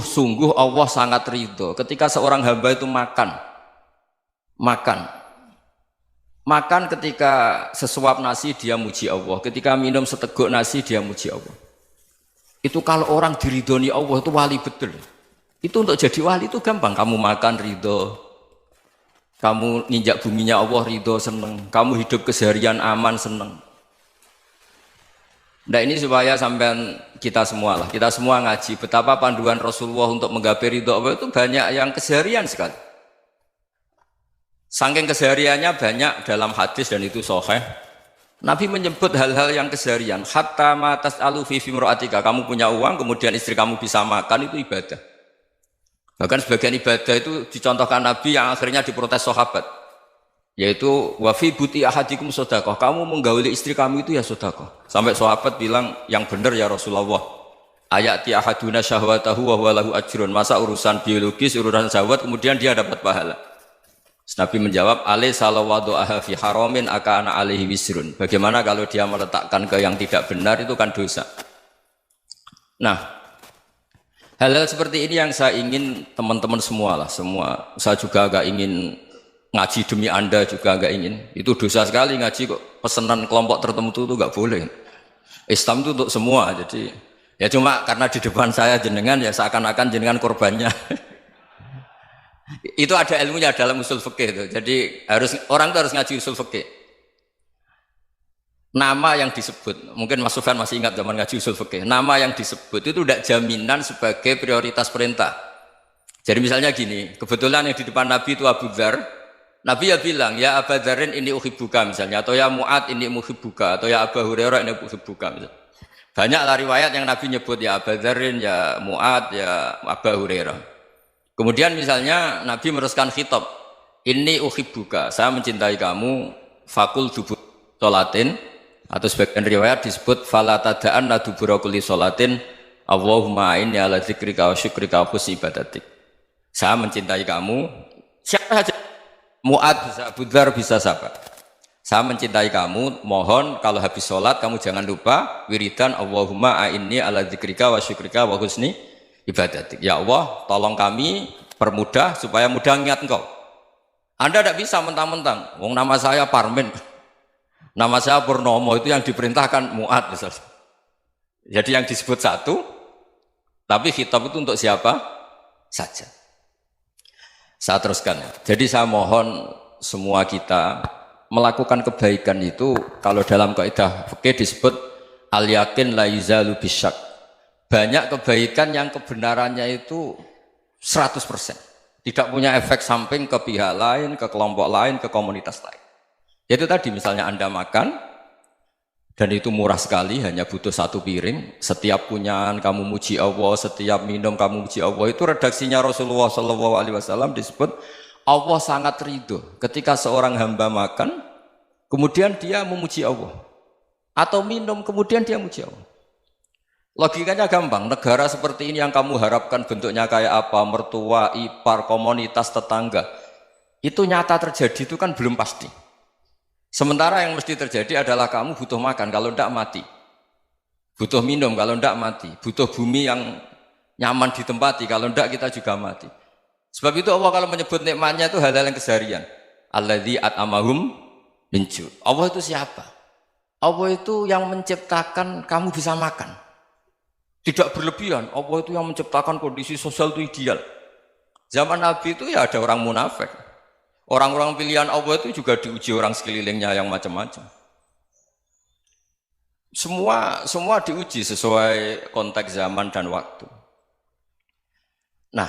sungguh Allah sangat ridho ketika seorang hamba itu makan ketika sesuap nasi dia muji Allah, ketika minum seteguk nasi dia muji Allah. Itu kalau orang diridhoni Allah itu wali betul. Itu untuk jadi wali itu gampang, kamu makan ridho, kamu nginjak buminya Allah ridho seneng, kamu hidup keseharian aman seneng. Nah ini supaya sampai kita semua ngaji betapa panduan Rasulullah untuk menggapai ridho Allah itu banyak yang keseharian sekali. Saking kesehariannya banyak dalam hadis dan itu sahih. Nabi menyebut hal-hal yang keseharian. Hatta ma tas'alu fi imra'atika, kamu punya uang kemudian istri kamu bisa makan itu ibadah. Bahkan sebagian ibadah itu dicontohkan Nabi yang akhirnya diprotes sahabat. Yaitu wa fi buti ahadikum sedekah, kamu menggauli istri kamu itu ya sedekah. Sampai sahabat bilang yang benar ya Rasulullah. Ayati ahaduna syahwatahu wa huwa lahu ajrun. Masa urusan biologis, urusan syahwat kemudian dia dapat pahala. Nabi menjawab, alai salawadu aha fi haramin akana alaihi wisrun. Bagaimana kalau dia meletakkan ke yang tidak benar itu kan dosa. Nah, hal-hal seperti ini yang saya ingin teman-teman semua. Saya juga agak ingin ngaji demi Anda juga agak ingin. Itu dosa sekali ngaji kok pesanan kelompok tertentu itu enggak boleh. Islam itu untuk semua. Jadi ya cuma karena di depan saya jenengan ya seakan-akan jenengan korbannya. Itu ada ilmunya dalam usul fikih itu. Jadi orang itu harus ngaji usul fikih. Nama yang disebut, mungkin Mas Sufyan masih ingat zaman ngaji usul fikih. Nama yang disebut itu tidak jaminan sebagai prioritas perintah. Jadi misalnya gini, kebetulan yang di depan Nabi itu Abu Dzar. Nabi ya bilang, ya Abu Dzarin ini uhibbuka misalnya, atau ya Mu'ad ini uhibbuka, atau ya Abu Hurairah ini uhibbuka misalnya. Banyaklah riwayat yang Nabi nyebut ya Abu Dzarin, ya Mu'ad, ya Abu Hurairah. Kemudian misalnya Nabi meneruskan khitab, ini uhibbuka, saya mencintai kamu, fakul dubur sholatin, atau sebagian riwayat disebut fala tada'an la dubura kulli sholatin, Allahumma inni ala dzikrika wa syukrika wa husni ibadatik. Saya mencintai kamu, siapa saja. Mu'ad bisa, Abu Dzar bisa siapa? Saya mencintai kamu, mohon kalau habis sholat kamu jangan lupa wiridan Allahumma a'inni ala dzikrika wa syukrika wa husni ibadatik. Ya Allah, tolong kami permudah supaya mudah ingat engkau. Anda tidak bisa mentang-mentang, wong nama saya Parmin, nama saya Purnomo, itu yang diperintahkan Mu'ad misalnya. Jadi yang disebut satu, tapi khitab itu untuk siapa saja. Saya teruskan. Jadi saya mohon semua kita melakukan kebaikan itu kalau dalam kaidah fikih disebut al yakin la yuzalu bisyak. Banyak kebaikan yang kebenarannya itu 100%. Tidak punya efek samping ke pihak lain, ke kelompok lain, ke komunitas lain. Itu tadi misalnya Anda makan dan itu murah sekali, hanya butuh satu piring. Setiap punyaan kamu muji Allah, setiap minum kamu muji Allah. Itu redaksinya Rasulullah SAW disebut Allah sangat ridho ketika seorang hamba makan, kemudian dia memuji Allah, atau minum kemudian dia muji Allah. Logikanya gampang. Negara seperti ini yang kamu harapkan bentuknya kayak apa, mertua, ipar, komunitas, tetangga, itu nyata terjadi itu kan belum pasti. Sementara yang mesti terjadi adalah kamu butuh makan, kalau tidak mati. Butuh minum, kalau tidak mati. Butuh bumi yang nyaman ditempati, kalau tidak kita juga mati. Sebab itu Allah kalau menyebut nikmatnya itu hal-hal yang keseharian. Alladzi at'amahum min ju'. Allah itu siapa? Allah itu yang menciptakan kamu bisa makan. Tidak berlebihan. Allah itu yang menciptakan kondisi sosial itu ideal. Zaman Nabi itu ya ada orang munafik. Orang-orang pilihan Allah itu juga diuji orang sekelilingnya yang macam-macam. Semua diuji sesuai konteks zaman dan waktu. Nah,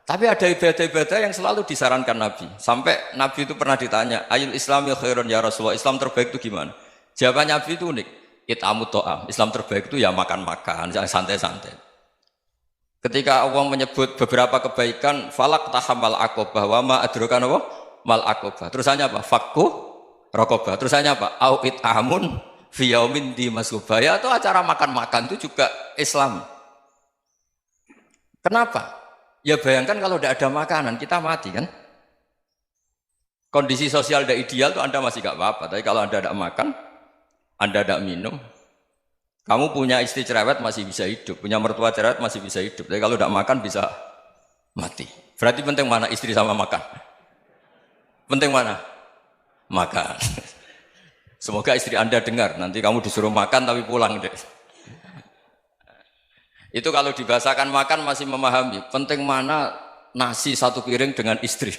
tapi ada ibadah-ibadah yang selalu disarankan Nabi. Sampai Nabi itu pernah ditanya, ayul Islam ya khairun ya Rasulullah, Islam terbaik itu gimana? Jawaban Nabi itu unik. It'amut to'am. Islam terbaik itu ya makan-makan, santai-santai. Ketika Allah menyebut beberapa kebaikan, falak tahamal aqobah wa ma adrokan apa? Mal aqobah. Terusannya apa? Fakku raqobah. Terusannya apa? Au it'amun fi yaumin di masubah. Ya, atau acara makan-makan itu juga Islam. Kenapa? Ya bayangkan kalau tidak ada makanan, kita mati kan? Kondisi sosial tidak ideal itu Anda masih gak apa-apa. Tapi kalau Anda tidak makan, Anda tidak minum, Kamu punya istri cerewet masih bisa hidup, punya mertua cerewet masih bisa hidup. Tapi kalau tidak makan bisa mati. Berarti penting mana istri sama makan? Penting mana? Makan. Semoga istri Anda dengar, nanti kamu disuruh makan tapi pulang deh. Itu kalau dibahasakan makan masih memahami. Penting mana nasi satu piring dengan istri.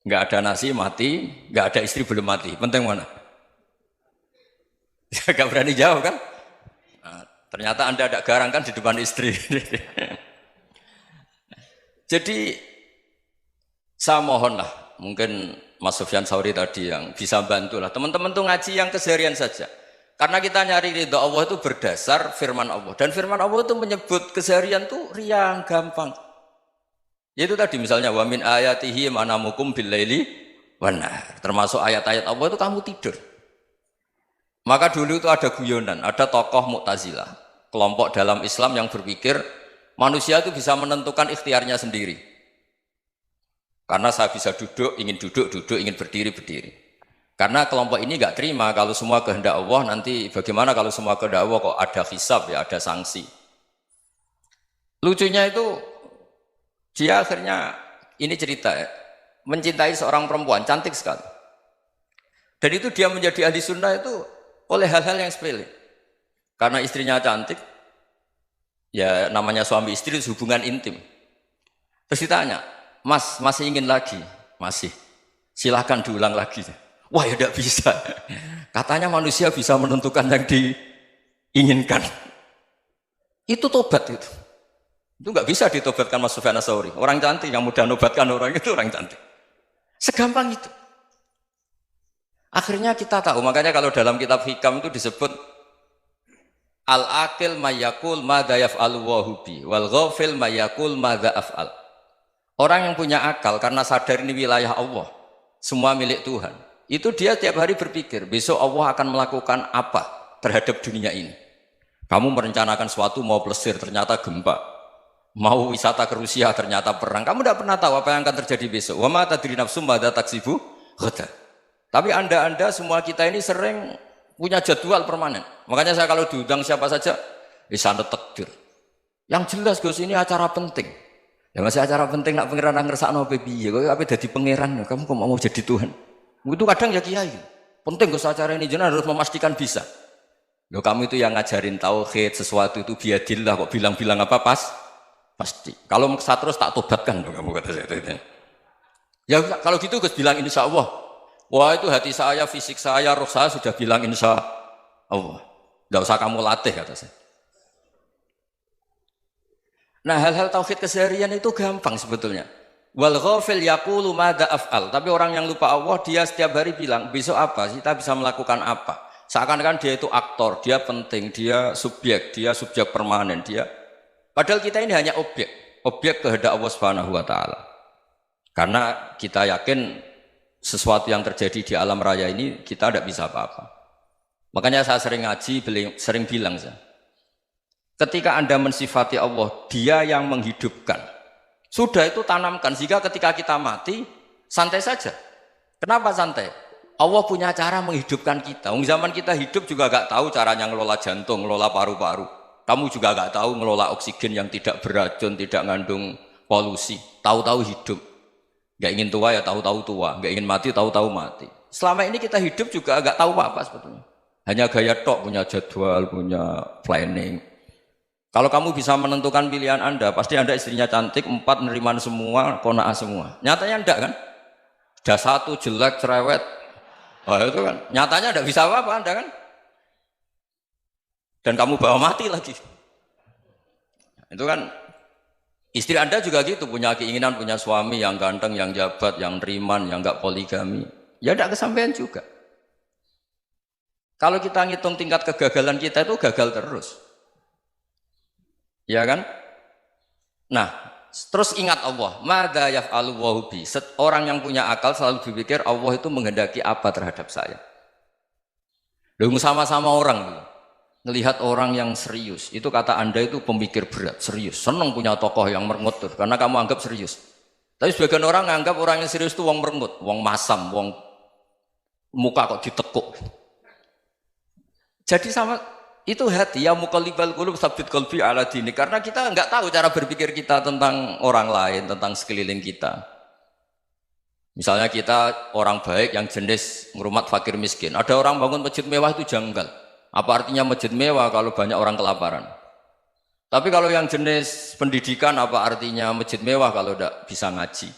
Nggak ada nasi mati, nggak ada istri belum mati. Penting mana? Gak berani jawab kan? Nah, ternyata Anda ada garang kan di depan istri. Jadi saya mohonlah, mungkin Mas Sufyan Sauri tadi yang bisa bantulah. Teman-teman tuh ngaji yang keseharian saja. Karena kita nyari ridha Allah itu berdasar firman Allah. Dan firman Allah itu menyebut keseharian tuh riang, gampang. Yaitu tadi misalnya wa min ayatihi manamukum bil laili wan nahar. Termasuk ayat-ayat Allah itu kamu tidur. Maka dulu itu ada guyonan, ada tokoh Mu'tazilah, kelompok dalam Islam yang berpikir manusia itu bisa menentukan ikhtiarnya sendiri. Karena saya bisa duduk, ingin berdiri, berdiri. Karena kelompok ini nggak terima kalau semua kehendak Allah, nanti bagaimana kalau semua kehendak Allah kok ada hisab ya, ada sanksi. Lucunya itu dia akhirnya, ini cerita ya, mencintai seorang perempuan, cantik sekali. Dan itu dia menjadi ahli sunnah itu oleh hal-hal yang sepele. Karena istrinya cantik, ya namanya suami istri itu hubungan intim. Terus ditanya, Mas, masih ingin lagi? Masih. Silahkan diulang lagi. Wah ya tidak bisa. Katanya manusia bisa menentukan yang diinginkan. Itu tobat itu. Itu nggak bisa ditobatkan Mas Sufyan Ats-Tsauri. Orang cantik yang mudah nobatkan orang itu orang cantik. Segampang itu. Akhirnya kita tahu, makanya kalau dalam kitab Hikam itu disebut al-aqil mayyakul madza yaf'alu wa hubi wal ghafil mayyakul madza af'al. Orang yang punya akal karena sadar ini wilayah Allah, semua milik Tuhan. Itu dia tiap hari berpikir, besok Allah akan melakukan apa terhadap dunia ini. Kamu merencanakan sesuatu mau plesir, ternyata gempa. Mau wisata ke Rusia, ternyata perang. Kamu tidak pernah tahu apa yang akan terjadi besok. Wa ma tadri nafsum madza taksibu ghadan. Tapi anda semua kita ini sering punya jadwal permanen. Makanya saya kalau diundang siapa saja, sanad takdir. Yang jelas Gus ini acara penting. Ya masih acara penting nak pangeran ngersakno piye? Kowe ape dadi pangeran? Kamu kok mau jadi Tuhan? Itu kadang ya kiai. Penting Gus acara ini jenengan harus memastikan bisa. Loh kamu itu yang ngajarin tauhid, sesuatu itu biadillah kok bilang-bilang apa pasti. Kalau saya terus tak tobatkan loh kamu kata saya. Ya kalau gitu Gus bilang insya Allah. Wah itu hati saya, fisik saya, roh saya sudah bilang insya Allah. Tidak usah kamu latih kata saya. Nah hal-hal tauhid keseharian itu gampang sebetulnya. Wal ghafil yaqulu madza af'al. Tapi orang yang lupa Allah dia setiap hari bilang besok apa? Kita bisa melakukan apa? Seakan-akan dia itu aktor, dia penting, dia subjek permanen, dia. Padahal kita ini hanya objek kehendak Allah Subhanahu wa taala. Karena kita yakin sesuatu yang terjadi di alam raya ini kita tidak bisa apa-apa. Makanya saya sering ngaji, sering bilang saya, ketika Anda mensifati Allah, dia yang menghidupkan. Sudah itu tanamkan, sehingga ketika kita mati, santai saja. Kenapa santai? Allah punya cara menghidupkan kita. Zaman kita hidup juga gak tahu caranya ngelola jantung, ngelola paru-paru. Kamu juga gak tahu ngelola oksigen yang tidak beracun, tidak ngandung polusi. Tahu-tahu hidup. Gak ingin tua ya tahu-tahu tua, gak ingin mati tahu-tahu mati. Selama ini kita hidup juga gak tahu apa sebetulnya. Hanya gaya tok, punya jadwal, punya planning. Kalau kamu bisa menentukan pilihan Anda, pasti Anda istrinya cantik, 4 neriman semua, qanaah semua. Nyatanya enggak kan? Ada 1 jelek, cerewet. Oh itu kan, nyatanya enggak bisa apa-apa Anda kan? Dan kamu bawa mati lagi. Itu kan, istri Anda juga gitu, punya keinginan, punya suami yang ganteng, yang jabat, yang neriman, yang enggak poligami. Ya enggak kesampaian juga. Kalau kita ngitung tingkat kegagalan kita itu gagal terus. Ya kan? Nah, terus ingat Allah, madza yaf'alu wa hubi. Orang yang punya akal selalu berpikir Allah itu menghendaki apa terhadap saya. Lalu sama-sama orang ngelihat orang yang serius, itu kata Anda itu pemikir berat, serius. Senang punya tokoh yang merengut tuh, karena kamu anggap serius. Tapi sebagian orang nganggap orang yang serius itu wong merengut, wong masam, wong muka kok ditekuk. Jadi sama Itu hati ya muqallibal qulub tsabbit qalbi ala dinik. Karena kita nggak tahu cara berpikir kita tentang orang lain, tentang sekeliling kita. Misalnya kita orang baik yang jenis ngrumat fakir miskin. Ada orang bangun masjid mewah itu janggal. Apa artinya masjid mewah kalau banyak orang kelaparan? Tapi kalau yang jenis pendidikan apa artinya masjid mewah kalau tidak bisa ngaji?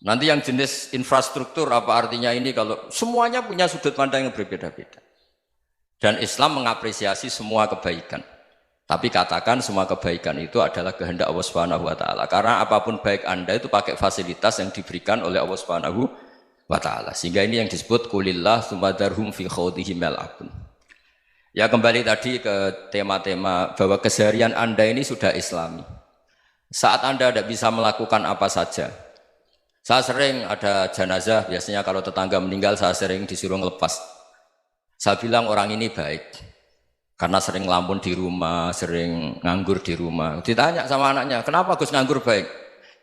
Nanti yang jenis infrastruktur apa artinya ini kalau semuanya punya sudut pandang yang berbeda-beda. Dan Islam mengapresiasi semua kebaikan. Tapi katakan semua kebaikan itu adalah kehendak Allah Subhanahu wa taala. Karena apapun baik Anda itu pakai fasilitas yang diberikan oleh Allah Subhanahu wa taala. Sehingga ini yang disebut kulillah sumadarhum fi khawdihim yal'abun. Ya kembali tadi ke tema-tema bahwa keseharian Anda ini sudah Islami. Saat Anda tidak bisa melakukan apa saja. Saya sering ada jenazah, biasanya kalau tetangga meninggal saya sering disuruh ngelepas. Saya bilang orang ini baik. Karena sering ngelamun di rumah, sering nganggur di rumah. Ditanya sama anaknya, kenapa Gus nganggur baik?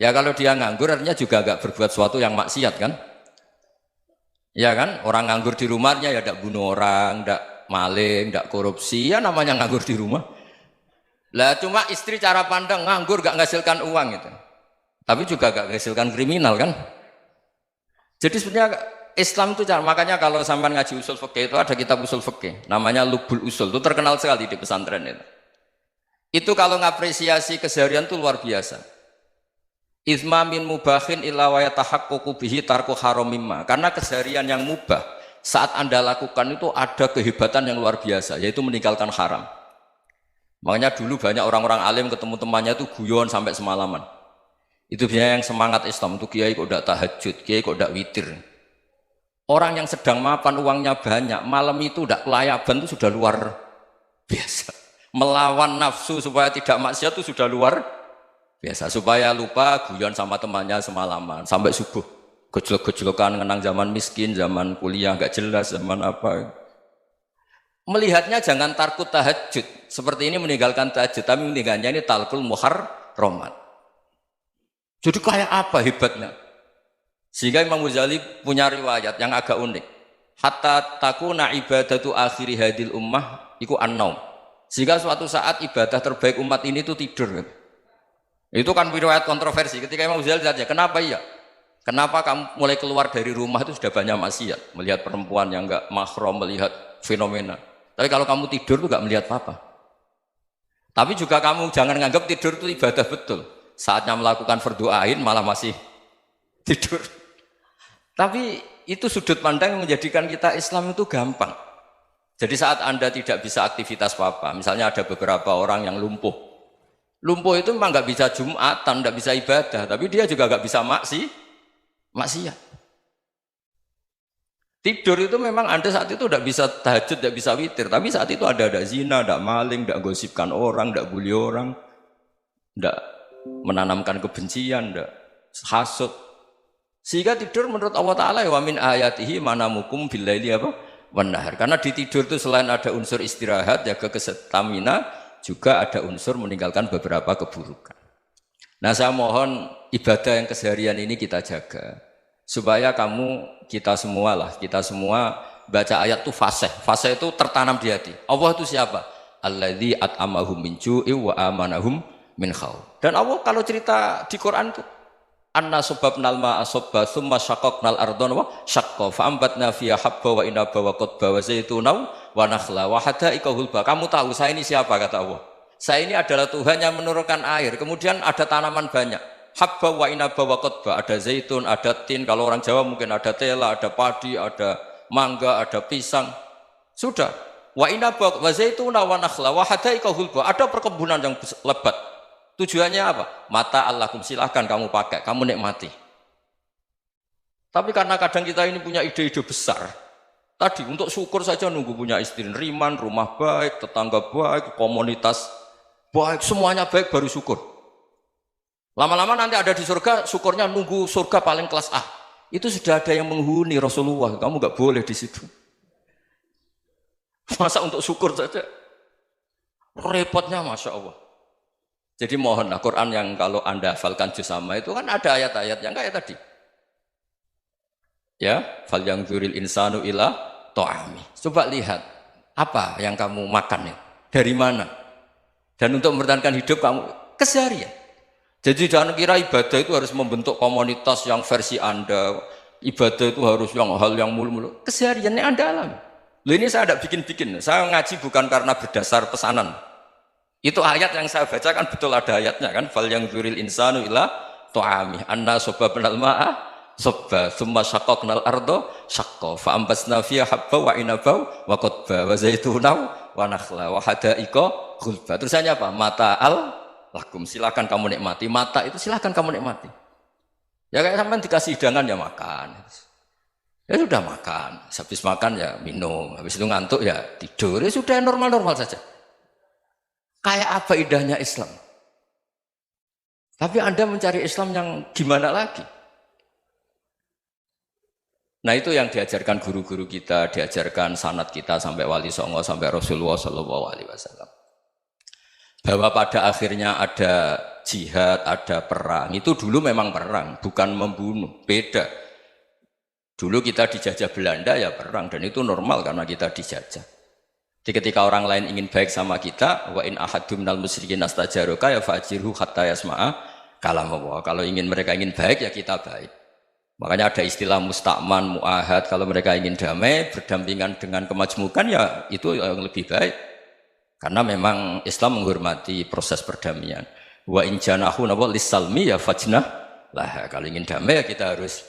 Ya kalau dia nganggur artinya juga agak berbuat sesuatu yang maksiat kan? Ya kan? Orang nganggur di rumahnya ya tidak bunuh orang, tidak maling, tidak korupsi, ya namanya nganggur di rumah. Lah cuma istri cara pandang nganggur gak menghasilkan uang itu. Tapi juga gak menghasilkan kriminal kan? Jadi sebenarnya Islam itu makanya kalau sampai ngaji usul fikih itu ada kitab usul fikih namanya Lubul Usul, itu terkenal sekali di pesantren itu. Itu kalau ngapresiasi keseharian itu luar biasa. Izma min mubahin illa wa yatahaqqaqu bihi tarku haramimma. Karena keseharian yang mubah saat Anda lakukan itu ada kehebatan yang luar biasa, yaitu meninggalkan haram. Makanya dulu banyak orang-orang alim ketemu temannya itu guyon sampai semalaman. Itu biasanya yang semangat Islam itu kiai kok tidak tahajud, kiai kok tidak witir. Orang yang sedang mapan uangnya banyak, malam itu tidak kelayaban itu sudah luar biasa. Melawan nafsu supaya tidak maksiat itu sudah luar biasa. Supaya lupa guyon sama temannya semalaman sampai subuh. Gejlok-gejlokan ngenang zaman miskin, zaman kuliah nggak jelas, zaman apa. Melihatnya jangan tarkut tahajud. Seperti ini meninggalkan tahajud, tapi meninggalnya ini talkul muharramat. Jadi kayak apa hebatnya? Sehingga Imam Ghazali punya riwayat yang agak unik. Hatta takuna ibadatu akhiri hadil ummah iku an-naum. Sehingga suatu saat ibadah terbaik umat ini itu tidur. Itu kan riwayat kontroversi. Ketika Imam Ghazali tanya, kenapa iya? Kenapa kamu mulai keluar dari rumah itu sudah banyak maksiat? Melihat perempuan yang enggak mahram, melihat fenomena. Tapi kalau kamu tidur itu enggak melihat apa-apa. Tapi juga kamu jangan nganggap tidur itu ibadah betul. Saatnya melakukan fardu ain malah masih tidur. Tapi itu sudut pandang yang menjadikan kita Islam itu gampang. Jadi saat Anda tidak bisa aktivitas apa-apa, misalnya ada beberapa orang yang lumpuh. Lumpuh itu memang nggak bisa Jumatan, nggak bisa ibadah, tapi dia juga nggak bisa maksiat. Tidur itu memang Anda saat itu tidak bisa tahajud, tidak bisa witir, tapi saat itu ada zina, ada maling, tidak gosipkan orang, tidak bully orang, tidak menanamkan kebencian, tidak hasud. Sehingga tidur menurut Allah Ta'ala wa min ayatihi manamukum billaili apa? Wan-nahar. Karena di tidur itu selain ada unsur istirahat, jaga kestamina, juga ada unsur meninggalkan beberapa keburukan. Nah saya mohon ibadah yang keseharian ini kita jaga. Supaya kita semua baca ayat itu fasih. Fasih itu tertanam di hati. Allah itu siapa? Alladzi at'amahum min ju'i wa amanahum min khauf. Dan Allah kalau cerita di Quran itu anna sababnal ma'a sabba thumma syaqaqnal ardha wa syaqqa fa ambatna fiha habba wa inaba wa qadba wa zaituna wa nakhla wa hadaika hulba. Kamu tahu saya ini siapa kata Allah? Saya ini adalah Tuhan yang menurunkan air, kemudian ada tanaman banyak. Habba wa inaba wa qadba, ada zaitun, ada tin, kalau orang Jawa mungkin ada tela, ada padi, ada mangga, ada pisang. Sudah. Wa inaba wa zaituna wa nakhla wa hadaika hulba, ada perkebunan yang lebat. Tujuannya apa? Mata Allahkum, silahkan kamu pakai, kamu nikmati. Tapi karena kadang kita ini punya ide-ide besar. Tadi untuk syukur saja nunggu punya istri riman, rumah baik, tetangga baik, komunitas baik, semuanya baik baru syukur. Lama-lama nanti ada di surga, syukurnya nunggu surga paling kelas A. Itu sudah ada yang menghuni Rasulullah, kamu nggak boleh di situ. Masa untuk syukur saja? Repotnya Masya Allah. Jadi mohonlah Quran yang kalau Anda hafalkan juz sama itu kan ada ayat-ayat yang kayak tadi. Ya, fal yang dzuril insanu ila ta'ami. Coba lihat Apa yang kamu makan ya? Dari mana? Dan untuk mempertahankan hidup kamu keseharian. Jadi jangan kira ibadah itu harus membentuk komunitas yang versi Anda. Ibadah itu harus yang hal yang mulu-mulu. Kesehariannya Anda alami. Loh ini saya tidak bikin-bikin. Saya ngaji bukan karena berdasar pesanan. Itu ayat yang saya baca kan betul ada ayatnya kan. Fal yang dzuril insanu ila ta'ami anna sababnal ma'a sabba thumma syaqqaqnal ardo syaqqa fa ambasna fiha habba wa inaba wa qadba wa zaituna wa nakhla wa hadaiqa ghulba. Terusannya apa? Mata'al lakum, silakan kamu nikmati. Mata itu silakan kamu nikmati. Ya kayak sampean dikasih hidangan ya makan. Ya sudah makan, habis makan ya minum, habis itu ngantuk ya tidur. Ya sudah normal-normal saja. Kayak apa indahnya Islam? Tapi Anda mencari Islam yang gimana lagi? Nah itu yang diajarkan guru-guru kita, diajarkan sanad kita sampai Wali Songo, sampai Rasulullah SAW. Bahwa pada akhirnya ada jihad, ada perang. Itu dulu memang perang, bukan membunuh, beda. Dulu kita dijajah Belanda ya perang, dan itu normal karena kita dijajah. Jadi ketika orang lain ingin baik sama kita, wa in ahadum minal musyrikin astajaroka ya fajirhu hatta yasma'a kalam Allah. Kalau mereka ingin baik ya kita baik. Makanya ada istilah musta'man, mu'ahad. Kalau mereka ingin damai, berdampingan dengan kemajmukan ya itu yang lebih baik. Karena memang Islam menghormati proses perdamaian. Wa in janahu lis-salmi ya fajnah lah. Kalau ingin damai ya kita harus